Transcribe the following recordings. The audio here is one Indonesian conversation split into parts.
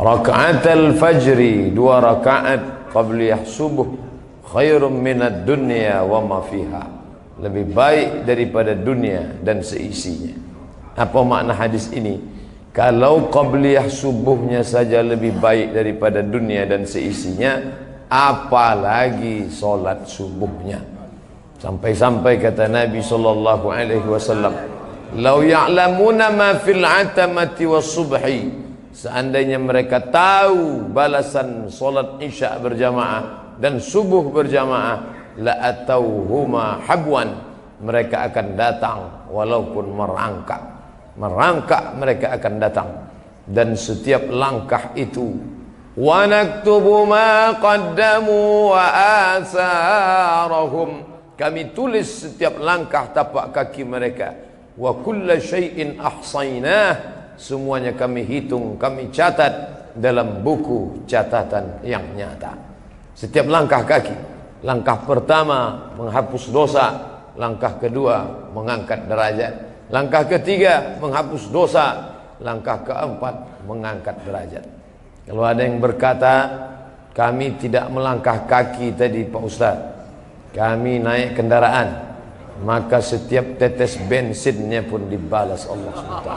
Raka'atul fajri, 2 rakaat qabliyah subuh, khairum minad dunya wa ma fiha, lebih baik daripada dunia dan seisinya. Apa makna hadis ini? Kalau qabliyah subuhnya saja lebih baik daripada dunia dan seisinya, apalagi solat subuhnya. Sampai-sampai kata Nabi sallallahu alaihi wasallam, "Lau ya'lamuna ma fil 'atamati was subhi." Seandainya mereka tahu balasan solat isya berjamaah dan subuh berjamaah, la atauhuma habwan, mereka akan datang walaupun merangkak mereka akan datang. Dan setiap langkah itu, wa naktubu ma qaddamu wa asarahum, kami tulis setiap langkah tapak kaki mereka. Wa kulla syai'in ahsaynah, semuanya kami hitung, kami catat dalam buku catatan yang nyata. Setiap langkah kaki, langkah pertama menghapus dosa, langkah kedua mengangkat derajat, langkah ketiga menghapus dosa, langkah keempat mengangkat derajat. Kalau ada yang berkata, kami tidak melangkah kaki tadi Pak Ustaz, kami naik kendaraan, maka setiap tetes bensinnya pun dibalas Allah SWT.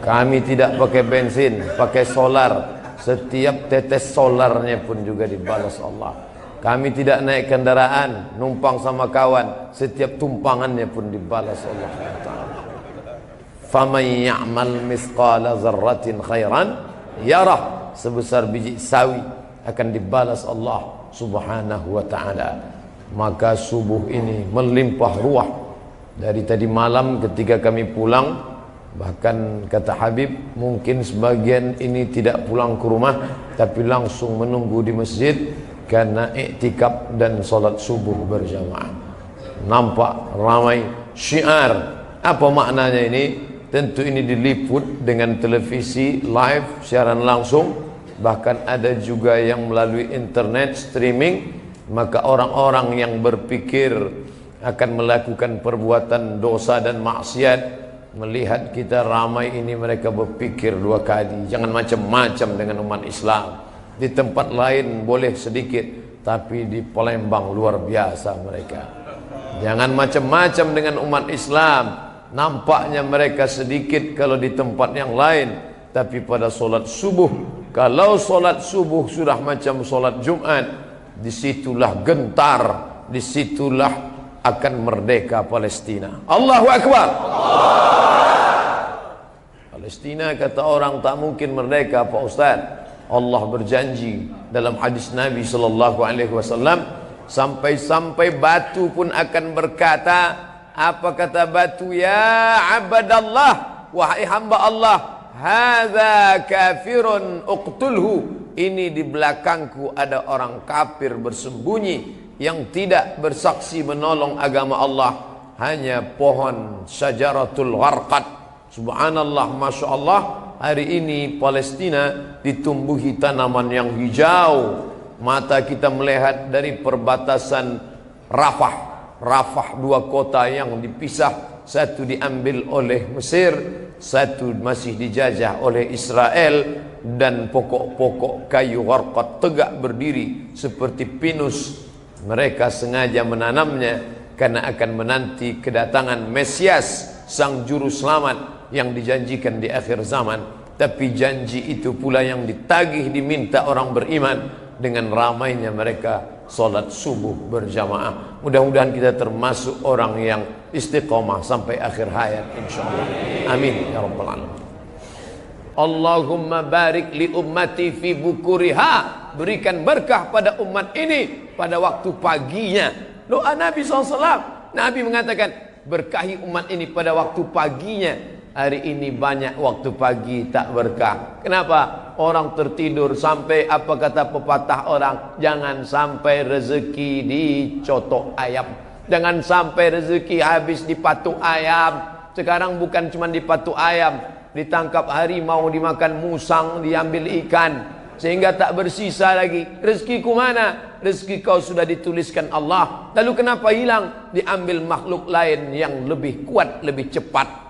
Kami tidak pakai bensin, pakai solar, setiap tetes solarnya pun juga dibalas Allah. Kami tidak naik kendaraan, numpang sama kawan, setiap tumpangannya pun dibalas Allah SWT. Faman ya'mal misqala zarratin khairan yarah, sebesar biji sawi akan dibalas Allah Subhanahu wa ta'ala. Maka subuh ini melimpah ruah. Dari tadi malam ketika kami pulang, bahkan kata Habib, mungkin sebagian ini tidak pulang ke rumah, tapi langsung menunggu di masjid karena iktikaf dan solat subuh berjamaah. Nampak ramai syiar. Apa maknanya ini? Tentu ini diliput dengan televisi live, siaran langsung, bahkan ada juga yang melalui internet streaming. Maka orang-orang yang berpikir akan melakukan perbuatan dosa dan maksiat, melihat kita ramai ini, mereka berpikir 2 kali. Jangan macam-macam dengan umat Islam. Di tempat lain boleh sedikit, tapi di Palembang luar biasa mereka. Jangan macam-macam dengan umat Islam. Nampaknya mereka sedikit kalau di tempat yang lain, tapi pada solat subuh, kalau solat subuh sudah macam solat Jumat, disitulah gentar, disitulah akan merdeka Palestina. Allahu Akbar. Palestina kata orang tak mungkin merdeka Pak Ustaz. Allah berjanji dalam hadis Nabi sallallahu alaihi wasallam, sampai-sampai batu pun akan berkata, apa kata batu? Ya abadallah, wahai hamba Allah, hadza kafirun uqtulhu, ini di belakangku ada orang kafir bersembunyi yang tidak bersaksi menolong agama Allah, hanya pohon syajaratul gharqad. Subhanallah, Masya Allah, hari ini Palestina ditumbuhi tanaman yang hijau. Mata kita melihat dari perbatasan Rafah, 2 kota yang dipisah, satu diambil oleh Mesir, satu masih dijajah oleh Israel, dan pokok-pokok kayu gharqad tegak berdiri seperti pinus. Mereka sengaja menanamnya karena akan menanti kedatangan Mesias, sang juru selamat yang dijanjikan di akhir zaman. Tapi janji itu pula yang ditagih, diminta orang beriman dengan ramainya mereka solat subuh berjamaah. Mudah-mudahan kita termasuk orang yang istiqomah sampai akhir hayat insyaallah. Amin ya rabbal alamin. Allahumma barik li ummati fi bukuriha, berikan berkah pada umat ini pada waktu paginya. Doa Nabi SAW, Nabi mengatakan, berkahi umat ini pada waktu paginya. Hari ini banyak waktu pagi tak berkah. Kenapa? Orang tertidur. Sampai apa kata pepatah orang, jangan sampai rezeki dicotok ayam, jangan sampai rezeki habis di patuk ayam. Sekarang bukan cuma di patuk ayam, ditangkap harimau, dimakan musang, diambil ikan, sehingga tak bersisa lagi. Rezekiku mana? Rezeki kau sudah dituliskan Allah. Lalu kenapa hilang? Diambil makhluk lain yang lebih kuat, lebih cepat.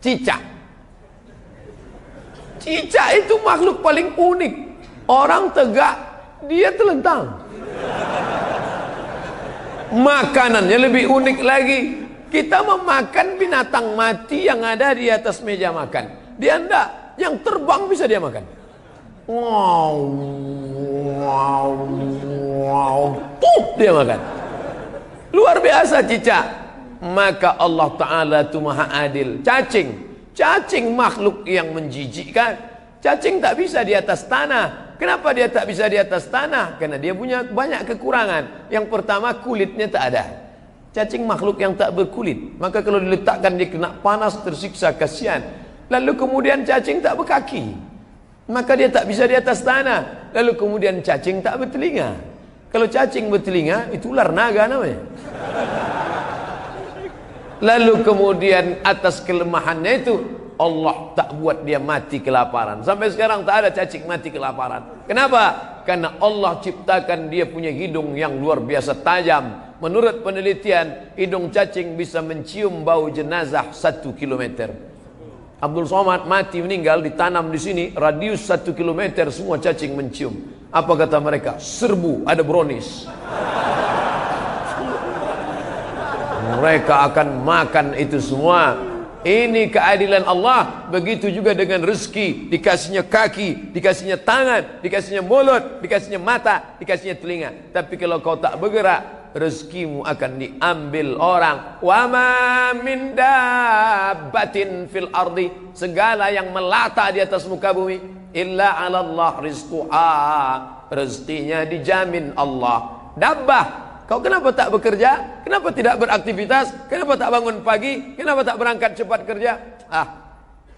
Cicak Cicak itu makhluk paling unik. Orang tegak, dia telentang. Makanannya lebih unik lagi. Kita memakan binatang mati yang ada di atas meja makan. Dia enggak, yang terbang bisa dia makan. Wow, wow, wow, dia makan. Luar biasa cicak. Maka Allah Ta'ala itu maha adil. Cacing makhluk yang menjijikkan. Cacing tak bisa di atas tanah. Kenapa dia tak bisa di atas tanah? Karena dia punya banyak kekurangan. Yang pertama, kulitnya tak ada. Cacing makhluk yang tak berkulit. Maka kalau diletakkan dia kena panas, tersiksa, kasihan. Lalu kemudian cacing tak berkaki. Maka dia tak bisa di atas tanah. Lalu kemudian cacing tak bertelinga. Kalau cacing bertelinga, itu ular naga namanya. Lalu kemudian atas kelemahannya itu, Allah tak buat dia mati kelaparan. Sampai sekarang tak ada cacing mati kelaparan. Kenapa? Karena Allah ciptakan dia punya hidung yang luar biasa tajam. Menurut penelitian, hidung cacing bisa mencium bau jenazah 1 kilometer. Abdul Somad mati meninggal, ditanam di sini, radius 1 kilometer semua cacing mencium. Apa kata mereka? Serbu, ada brownies. Mereka akan makan itu semua. Ini keadilan Allah. Begitu juga dengan rezeki. Dikasihnya kaki, dikasihnya tangan, dikasihnya mulut, dikasihnya mata, dikasihnya telinga. Tapi kalau kau tak bergerak, rezekimu akan diambil orang. Wa ma min dabbatin fil ardi, segala yang melata di atas muka bumi, illa 'ala Allah rizquha, rezekinya dijamin Allah. Dabbah, kau kenapa tak bekerja? Kenapa tidak beraktivitas? Kenapa tak bangun pagi? Kenapa tak berangkat cepat kerja?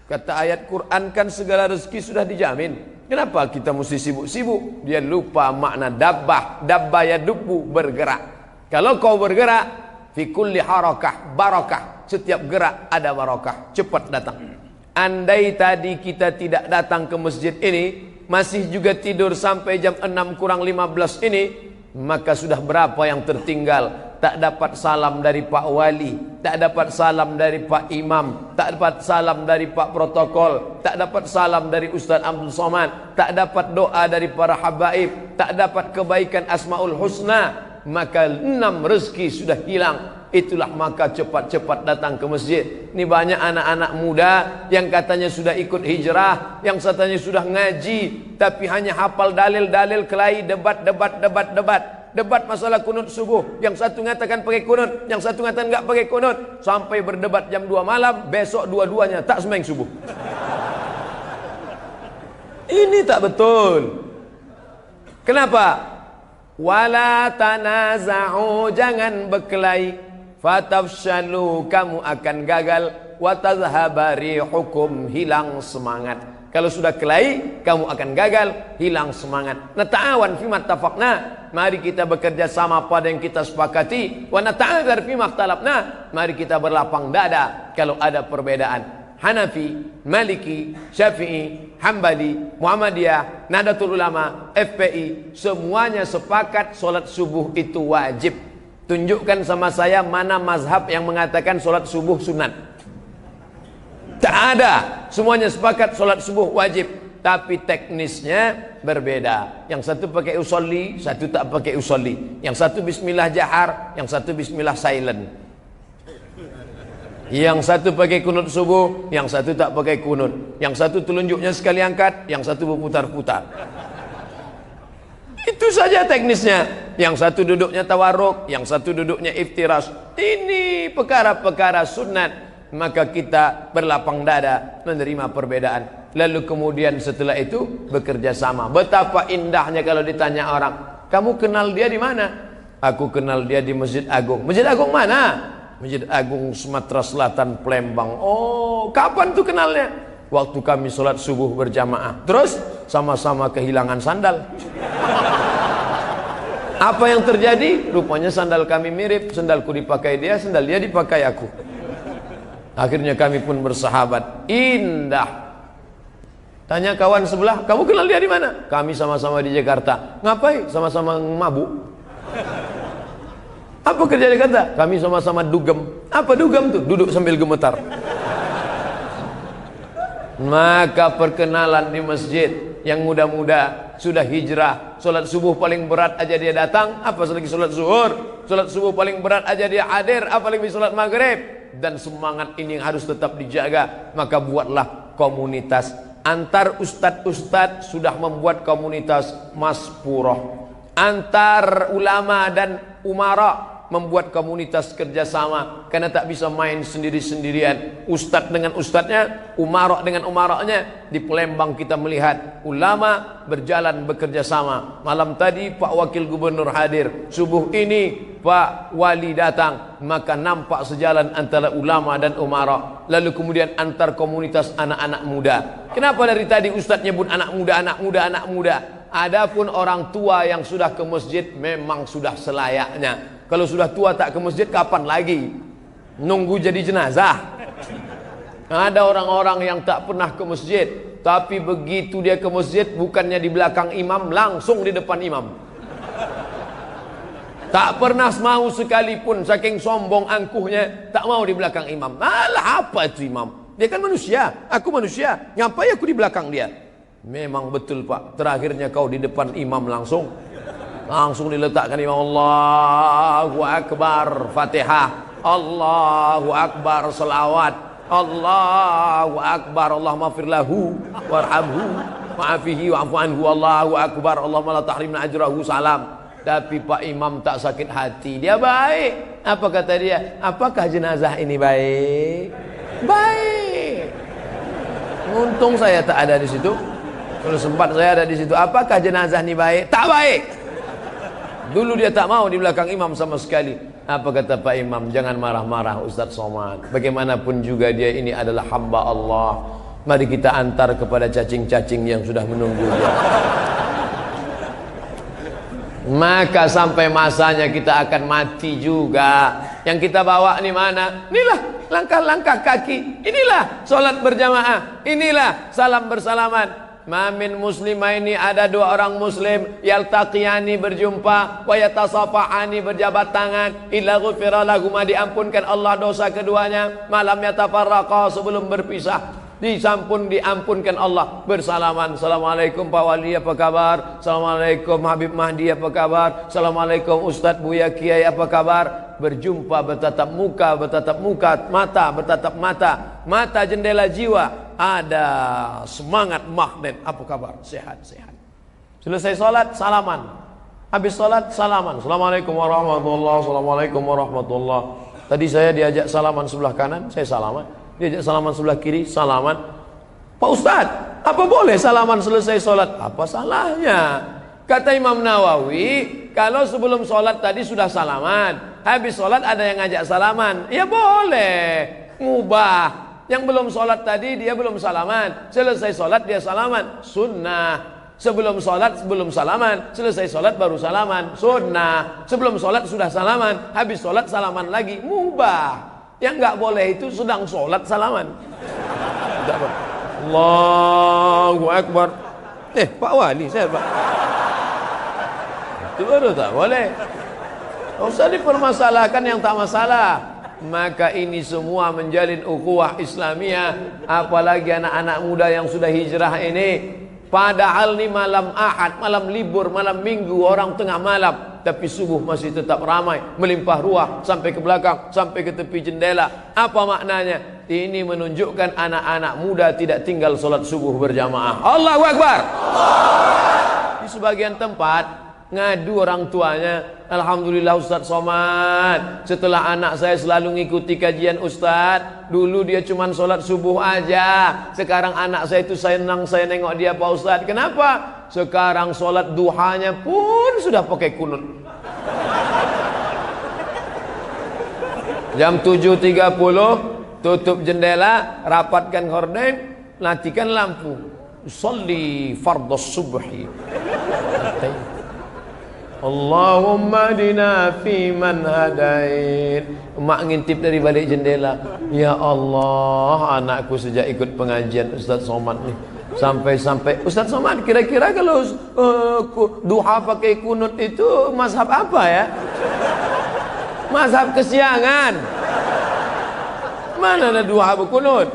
Kata ayat Quran kan segala rezeki sudah dijamin. Kenapa kita mesti sibuk-sibuk? Dia lupa makna dabbah. Dabbah ya dubbu, bergerak. Kalau kau bergerak, fi kulli harakah barakah. Setiap gerak ada barakah, cepat datang. Andai tadi kita tidak datang ke masjid ini, masih juga tidur sampai jam 6 kurang 15 ini, maka sudah berapa yang tertinggal. Tak dapat salam dari Pak Wali, tak dapat salam dari Pak Imam, tak dapat salam dari Pak Protokol, tak dapat salam dari Ustaz Abdul Somad, tak dapat doa dari para habaib, tak dapat kebaikan Asmaul Husna. Maka 6 rezeki sudah hilang. Itulah maka cepat-cepat datang ke masjid. Ini banyak anak-anak muda yang katanya sudah ikut hijrah, yang katanya sudah ngaji, tapi hanya hafal dalil-dalil kelahi, debat masalah kunut subuh. Yang satu mengatakan pakai kunut, yang satu mengatakan enggak pakai kunut, sampai berdebat jam 2 malam. Besok dua-duanya tak sembahyang subuh. Ini tak betul. Kenapa? Wala tanaza'u, jangan berkelahi, fatafshalu, kamu akan gagal, wa tadhhaba rihukum, hilang semangat. Kalau sudah kelahi, kamu akan gagal, hilang semangat. Nata'awan fima tafaqna, mari kita bekerja sama pada yang kita sepakati. Wa nata'adzar fima ikhtalafna, mari kita berlapang dada kalau ada perbedaan. Hanafi, Maliki, Syafi'i, Hambali, Muhammadiyah, Nahdlatul Ulama, FPI, semuanya sepakat solat subuh itu wajib. Tunjukkan sama saya mana mazhab yang mengatakan solat subuh sunat. Tak ada. Semuanya sepakat solat subuh wajib. Tapi teknisnya berbeda. Yang satu pakai usolli, satu tak pakai usolli. Yang satu bismillah jahar, yang satu bismillah silent. Yang satu pakai kunut subuh, yang satu tak pakai kunut. Yang satu telunjuknya sekali angkat, yang satu berputar-putar. Itu saja teknisnya. Yang satu duduknya tawarruk, yang satu duduknya iftiras. Ini perkara-perkara sunat. Maka kita berlapang dada menerima perbedaan. Lalu kemudian setelah itu bekerja sama. Betapa indahnya kalau ditanya orang, kamu kenal dia di mana? Aku kenal dia di Masjid Agung. Masjid Agung mana? Masjid Agung Sumatera Selatan, Palembang. Oh, kapan tuh kenalnya? Waktu kami sholat subuh berjamaah. Terus sama-sama kehilangan sandal. Apa yang terjadi? Rupanya sandal kami mirip. Sandalku dipakai dia, sandal dia dipakai aku. Akhirnya kami pun bersahabat. Indah. Tanya kawan sebelah, kamu kenal dia di mana? Kami sama-sama di Jakarta. Ngapain? Sama-sama mabuk. Apa kerja dia kata? Kami sama-sama dugem. Apa dugem tuh? Duduk sambil gemetar. Maka perkenalan di masjid, yang muda-muda sudah hijrah, solat subuh paling berat aja dia datang, apa lagi solat zuhur, solat subuh paling berat aja dia hadir, apalagi solat maghrib. Dan semangat ini harus tetap dijaga. Maka buatlah komunitas. Antar ustadz-ustadz sudah membuat komunitas maspurah. Antar ulama dan umara membuat komunitas kerjasama, karena tak bisa main sendiri-sendirian. Ustadz dengan ustadznya, umarok dengan umaroknya. Di Palembang kita melihat ulama berjalan bekerja sama. Malam tadi Pak Wakil Gubernur hadir, subuh ini Pak Wali datang, maka nampak sejalan antara ulama dan umarok. Lalu kemudian antar komunitas anak-anak muda. Kenapa dari tadi ustadz nyebut anak muda, anak muda, anak muda? Adapun orang tua yang sudah ke masjid memang sudah selayaknya. Kalau sudah tua tak ke masjid, kapan lagi? Nunggu jadi jenazah. Ada orang-orang yang tak pernah ke masjid, tapi begitu dia ke masjid, bukannya di belakang imam, langsung di depan imam. Tak pernah mau sekalipun, saking sombong angkuhnya, tak mau di belakang imam. Alah, apa itu imam? Dia kan manusia, aku manusia. Ngapain aku di belakang dia? Memang betul Pak, terakhirnya kau di depan imam langsung diletakkan imam. Allahu Akbar, Fatihah, Allahu Akbar, salawat, Allahu Akbar, Allahumma firlahu warhamhu wa'afihi wa'afu anhu, Allahu Akbar, Allahumma la tahrimna ajrahu, salam. Tapi Pak Imam tak sakit hati, dia baik. Apa kata dia? Apakah jenazah ini baik? Baik. Untung saya tak ada di situ. Kalau sempat saya ada di situ. Apakah jenazah ini baik? Tak baik. Dulu dia tak mau di belakang imam sama sekali. Apa kata Pak Imam? Jangan marah-marah Ustaz Somad. Bagaimanapun juga dia ini adalah hamba Allah. Mari kita antar kepada cacing-cacing yang sudah menunggu dia. Maka sampai masanya kita akan mati juga. Yang kita bawa ini mana? Inilah langkah-langkah kaki. Inilah solat berjamaah. Inilah salam bersalaman. Mamin muslimah ini ada dua orang muslim yaltaqiyani berjumpa wa yatasafahani berjabat tangan illa ghufira lahuma, diampunkan Allah dosa keduanya, malam yatafarraqa, sebelum berpisah diampunkan Allah, bersalaman. Assalamualaikum Pak Wali, apa kabar? Assalamualaikum Habib Mahdi, apa kabar? Assalamualaikum Ustadz Buya Kiai, apa kabar? Berjumpa, bertatap muka, mata bertatap mata, mata jendela jiwa, ada semangat magnet. Apa kabar? Sehat. Selesai sholat, salaman. Habis sholat, salaman. Assalamualaikum warahmatullahi, assalamualaikum warahmatullahi. Tadi saya diajak salaman sebelah kanan, saya salaman. Diajak salaman sebelah kiri, salaman. Pak Ustadz, apa boleh salaman selesai sholat? Apa salahnya? Kata Imam Nawawi, kalau sebelum sholat tadi sudah salaman, habis sholat ada yang ngajak salaman, ya boleh, mubah. Yang belum sholat tadi dia belum salaman, selesai sholat dia salaman, sunnah. Sebelum sholat belum salaman, selesai sholat baru salaman, sunnah. Sebelum sholat sudah salaman, habis sholat salaman lagi, mubah. Yang nggak boleh itu sedang sholat salaman. Allahu Akbar. Pak Wali, saya Pak. Itu baru tak boleh. Tidak usah dipermasalahkan yang tak masalah. Maka ini semua menjalin ukhuwah Islamiyah. Apalagi anak-anak muda yang sudah hijrah ini. Padahal ini malam Ahad, malam libur, malam Minggu, orang tengah malam, tapi subuh masih tetap ramai, melimpah ruah sampai ke belakang, sampai ke tepi jendela. Apa maknanya? Ini menunjukkan anak-anak muda tidak tinggal sholat subuh berjamaah. Allahu Akbar. Di sebagian tempat ngadu orang tuanya, alhamdulillah Ustadz Somad, setelah anak saya selalu ngikuti kajian Ustadz. Dulu dia cuma sholat subuh aja, sekarang anak saya itu senang saya nengok dia Pak Ustadz. Kenapa? Sekarang sholat duhanya pun sudah pakai kunut. Jam 7.30 tutup jendela, rapatkan horden, matikan lampu, sholli fardhus subhi. Allahumma dina fi man hadain. Mak ngintip dari balik jendela, ya Allah, anakku sejak ikut pengajian Ustadz Somad nih, sampai Ustadz Somad, kira-kira kalau duha pakai kunut itu mazhab apa ya? Mazhab kesiangan. Mana ada duha berkunut?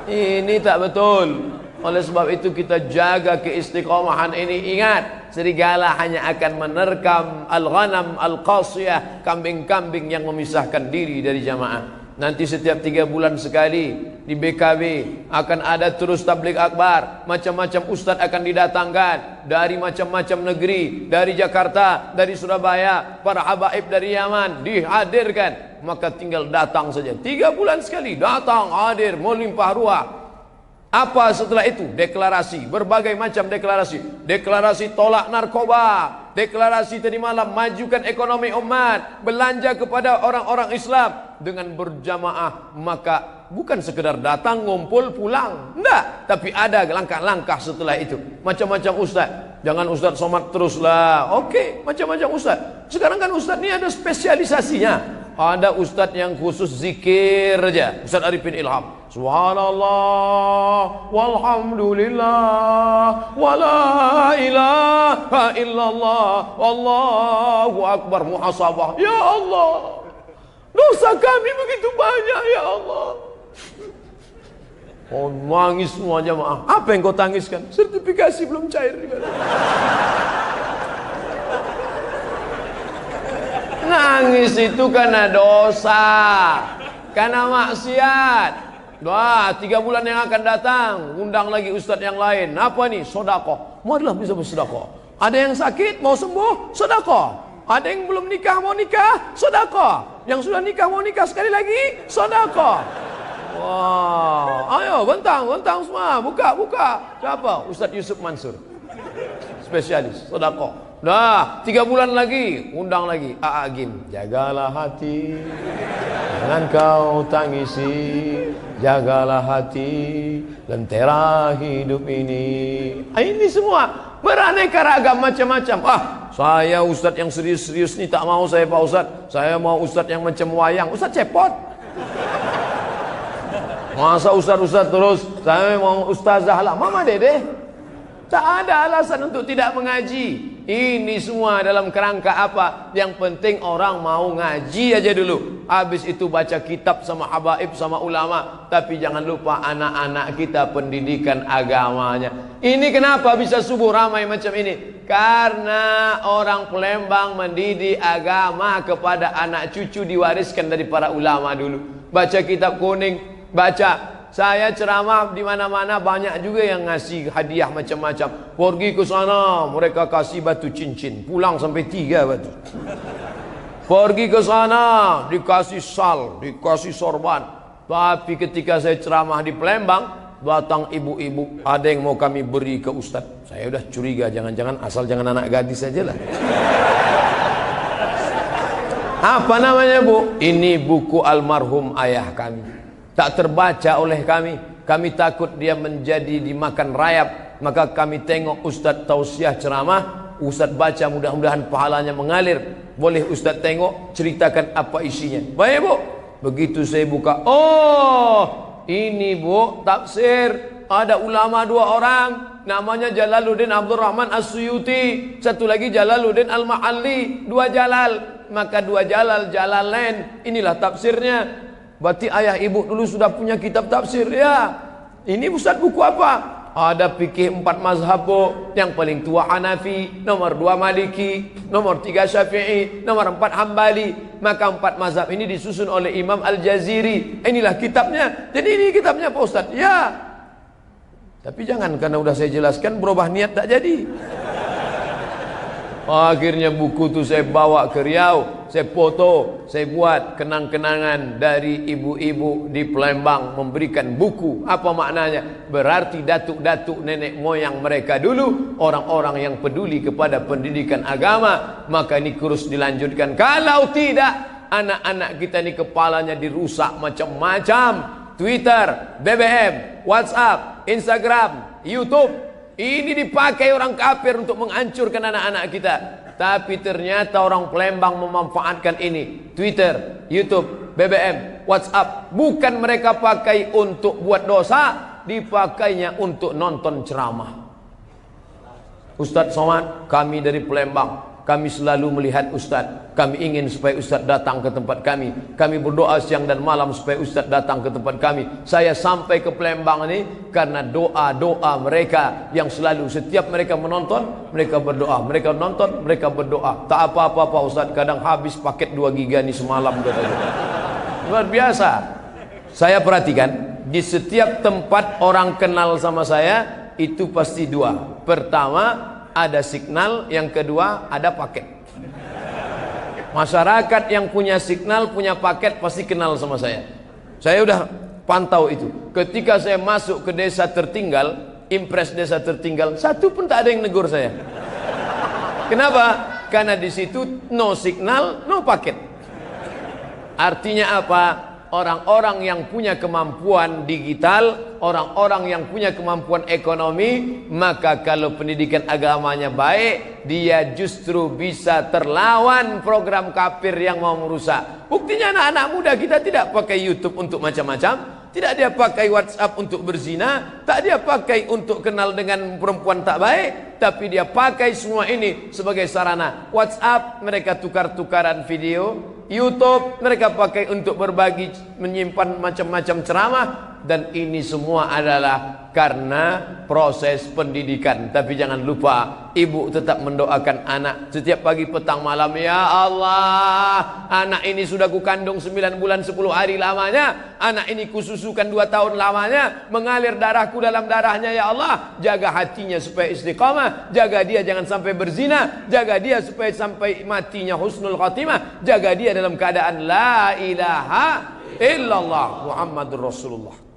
Ini tak betul. Oleh sebab itu kita jaga keistiqomahan ini. Ingat, serigala hanya akan menerkam al-ghanam al-qasiyah, kambing-kambing yang memisahkan diri dari jamaah. Nanti setiap 3 bulan sekali di BKB akan ada terus tabligh akbar. Macam-macam ustaz akan didatangkan dari macam-macam negeri, dari Jakarta, dari Surabaya, para habaib dari Yaman dihadirkan. Maka tinggal datang saja. 3 bulan sekali datang, hadir, melimpah ruah. Apa setelah itu? Deklarasi, berbagai macam deklarasi. Deklarasi tolak narkoba, deklarasi tadi malam majukan ekonomi umat, belanja kepada orang-orang Islam dengan berjamaah. Maka bukan sekedar datang, ngumpul, pulang, enggak, tapi ada langkah-langkah setelah itu. Macam-macam ustaz. Jangan ustaz somad teruslah. Oke, macam-macam ustaz. Sekarang kan ustaz ini ada spesialisasinya. Ada ustaz yang khusus zikir aja, Ustaz Arifin Ilham. Subhanallah walhamdulillah wala ilaha illallah wallahu akbar. Muhasabah, ya Allah, dosa kami begitu banyak ya Allah. Oh, nangis semua jamaah. Apa yang kau tangiskan? Sertifikasi belum cair. Nangis itu karena dosa, karena maksiat. Wah, 3 bulan yang akan datang, undang lagi ustaz yang lain. Apa nih? Sedekah. Marilah bisa bersedekah. Ada yang sakit mau sembuh, sedekah. Ada yang belum nikah mau nikah, sedekah. Yang sudah nikah mau nikah sekali lagi, sedekah. Wah, ayo bentang semua, buka. Siapa? Ustaz Yusuf Mansur, spesialis sedekah. Nah, 3 bulan lagi, undang lagi Agim. Jagalah hati, jangan kau tangisi. Jagalah hati, lentera hidup ini. Ini semua beraneka ragam macam-macam. Saya ustaz yang serius-serius nih tak mau saya Pak Ustaz. Saya mau ustaz yang macam wayang. Ustaz cepot. Masa ustaz-ustaz terus? Saya mau ustazah lah. Mama Dede. Tak ada alasan untuk tidak mengaji. Ini semua dalam kerangka apa? Yang penting orang mau ngaji aja dulu. Habis itu baca kitab sama habaib sama ulama. Tapi jangan lupa anak-anak kita pendidikan agamanya. Ini kenapa bisa subuh ramai macam ini? Karena orang Palembang mendidik agama kepada anak cucu diwariskan dari para ulama dulu. Baca kitab kuning, baca. Saya ceramah di mana-mana banyak juga yang ngasih hadiah macam-macam. Pergi ke sana mereka kasih batu cincin, pulang sampai 3 batu. Pergi ke sana dikasih sal, dikasih sorban. Tapi ketika saya ceramah di Palembang, datang ibu-ibu, ada yang mau kami beri ke ustaz. Saya udah curiga, jangan-jangan asal jangan anak gadis saja lah. Apa namanya bu? Ini buku almarhum ayah kami. Tak terbaca oleh kami. Kami takut dia menjadi dimakan rayap. Maka kami tengok ustaz tausiah ceramah, ustaz baca, mudah-mudahan pahalanya mengalir. Boleh ustaz tengok, ceritakan apa isinya. Baik bu. Begitu saya buka, oh ini bu tafsir. Ada ulama 2 orang, namanya Jalaluddin Abdul Rahman As-Suyuti, satu lagi Jalaluddin Al-Mahalli. 2 Jalal. Maka 2 Jalal, Jalalain. Inilah tafsirnya. Berarti ayah ibu dulu sudah punya kitab tafsir ya. Ini ustaz buku apa? Ada fikih 4 mazhab bu. Yang paling tua Hanafi, nomor 2 Maliki, nomor 3 Syafi'i, nomor 4 Hambali. Maka 4 mazhab ini disusun oleh Imam Al-Jaziri. Inilah kitabnya. Jadi ini kitabnya Pak Ustaz. Ya. Tapi jangan karena udah saya jelaskan berubah niat tak jadi. Akhirnya buku itu saya bawa ke Riau, saya foto, saya buat kenang-kenangan dari ibu-ibu di Palembang memberikan buku. Apa maknanya? Berarti datuk-datuk nenek moyang mereka dulu orang-orang yang peduli kepada pendidikan agama. Maka ini terus dilanjutkan. Kalau tidak, anak-anak kita ini kepalanya dirusak macam-macam. Twitter, BBM, WhatsApp, Instagram, YouTube. Ini dipakai orang kafir untuk menghancurkan anak-anak kita. Tapi ternyata orang Palembang memanfaatkan ini. Twitter, YouTube, BBM, WhatsApp. Bukan mereka pakai untuk buat dosa, dipakainya untuk nonton ceramah. Ustadz Somad, kami dari Palembang. kami selalu melihat Ustaz. Kami ingin supaya Ustaz datang ke tempat kami. Kami berdoa siang dan malam supaya Ustaz datang ke tempat kami. Saya sampai ke Palembang ini karena doa-doa mereka yang selalu setiap mereka menonton, mereka berdoa. Mereka nonton, mereka berdoa. Tak apa-apa Pak Ustaz, kadang habis paket 2 giga ni semalam katanya. Luar biasa. Saya perhatikan di setiap tempat orang kenal sama saya itu pasti 2. Pertama ada signal, yang kedua ada paket. Masyarakat yang punya signal, punya paket pasti kenal sama saya. Saya udah pantau itu. Ketika saya masuk ke desa tertinggal, impres desa tertinggal, satu pun tak ada yang negur saya. Kenapa? Karena di situ no signal, no paket. Artinya apa? Orang-orang yang punya kemampuan digital, orang-orang yang punya kemampuan ekonomi, maka kalau pendidikan agamanya baik, dia justru bisa terlawan program kafir yang mau merusak. Buktinya anak-anak muda kita tidak pakai YouTube untuk macam-macam, tidak dia pakai WhatsApp untuk berzina, tak dia pakai untuk kenal dengan perempuan tak baik, tapi dia pakai semua ini sebagai sarana. WhatsApp mereka tukar-tukaran video, YouTube mereka pakai untuk berbagi, menyimpan macam-macam ceramah, dan ini semua adalah karena proses pendidikan. Tapi jangan lupa, ibu tetap mendoakan anak setiap pagi, petang, malam. Ya Allah, anak ini sudah kukandung 9 bulan 10 hari lamanya, anak ini kususukan 2 tahun lamanya, mengalir darahku dalam darahnya. Ya Allah, jaga hatinya supaya istiqamah, jaga dia jangan sampai berzina, jaga dia supaya sampai matinya husnul khatimah, jaga dia dalam keadaan la ilaha illallah Muhammadur Rasulullah.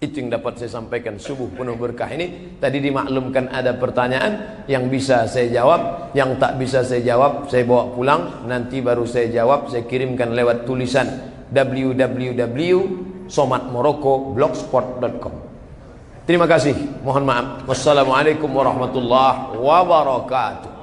Itu yang dapat saya sampaikan subuh penuh berkah ini. Tadi dimaklumkan ada pertanyaan yang bisa saya jawab, yang tak bisa saya jawab saya bawa pulang, nanti baru saya jawab. Saya kirimkan lewat tulisan www.somatmorocco.blogspot.com. Terima kasih, mohon maaf. Wassalamualaikum warahmatullahi wabarakatuh.